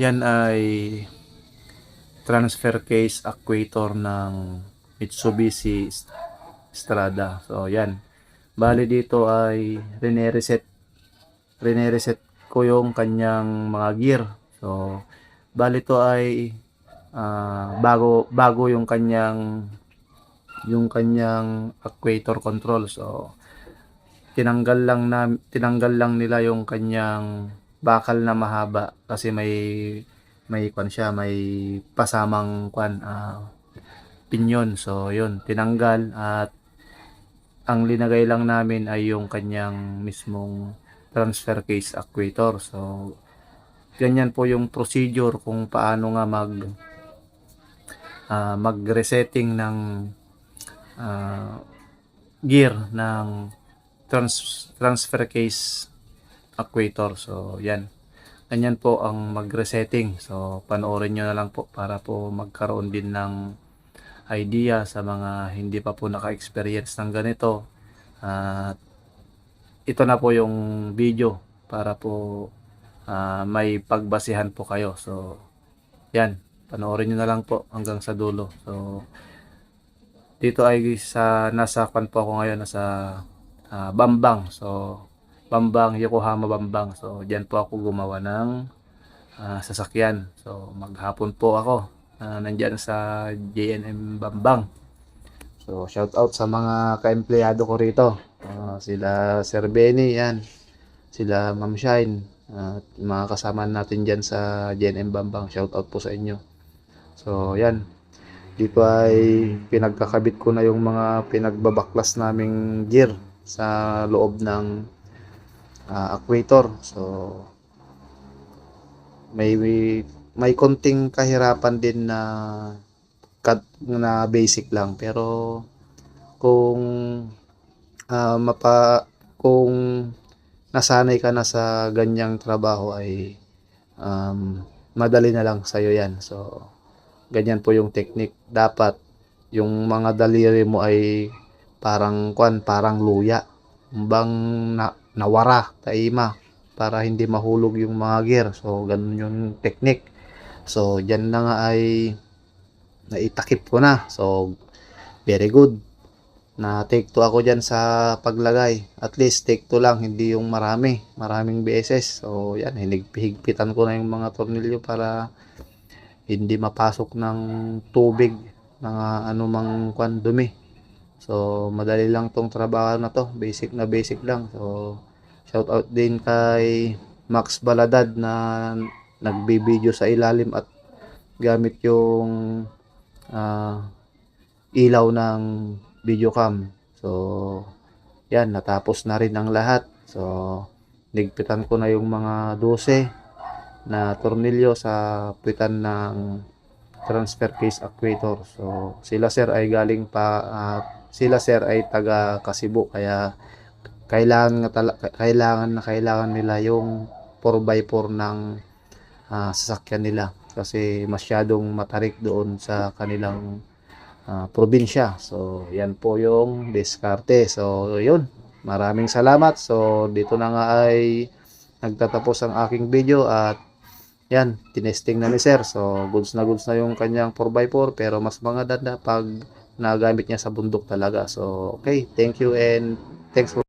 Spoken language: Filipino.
Yan ay transfer case actuator ng Mitsubishi Strada. So yan. Bali dito ay rene-reset ko yung kanyang mga gear. So bali to ay bago yung kanyang actuator control. So tinanggal lang nila yung kanyang bakal na mahaba kasi may kwan siya, may pasamang pinyon. So yun, tinanggal at ang linagay lang namin ay yung kanyang mismong transfer case actuator. So ganyan po yung procedure kung paano nga mag-resetting ng ah, gear ng transfer case actuator. So yan, ganyan po ang mag-resetting. So panoorin nyo na lang po para po magkaroon din ng idea sa mga hindi pa po naka-experience ng ganito. At ito na po yung video para po may pagbasihan po kayo. So yan, panoorin nyo na lang po hanggang sa dulo. So dito ay nasa kwan po ako ngayon, nasa Bambang. So Bambang, Yokohama Bambang. So diyan po ako gumawa ng sasakyan. So maghapon po ako nandyan sa JNM Bambang. So shout out sa mga ka-empleyado ko rito. Sila Sir Benny, yan. Sila Ma'am Shine. At mga kasama natin dyan sa JNM Bambang. Shout out po sa inyo. So yan. Dito ay pinagkakabit ko na yung mga pinagbabaklas naming gear sa loob ng actuator. So may konting kahirapan din na basic lang, pero kung kung nasanay ka na sa ganyang trabaho ay madali na lang sa'yo yan. So ganyan po yung technique. Dapat yung mga daliri mo ay parang luya, bang nawara taima, para hindi mahulog yung mga gear. So ganun yung technique. So dyan na nga ay naitakip ko na. So very good. Na take 2 ako dyan sa paglagay. At least take 2 lang, hindi yung maraming beses. So yan, hinigpitan ko na yung mga tornilyo para hindi mapasok ng tubig, mga anumang dumi. So madali lang tong trabaho na to, basic na basic lang. So shout out din kay Max Baladad na nagbibideo sa ilalim at gamit yung ilaw ng video cam. So yan, natapos na rin ang lahat. So nigpitan ko na yung mga 12 na tornilyo sa pitan ng transfer case actuator. So sila sir ay sila sir ay taga Kasibo, kaya kailangan nila yung 4x4 ng sasakyan nila kasi masyadong matarik doon sa kanilang probinsya. So yan po yung diskarte. So yun, maraming salamat. So dito na nga ay nagtatapos ang aking video at yan, tinesting na ni sir. So goods na yung kanyang 4x4, pero mas maganda pag nagamit niya sa bundok talaga. So okay, thank you and thanks for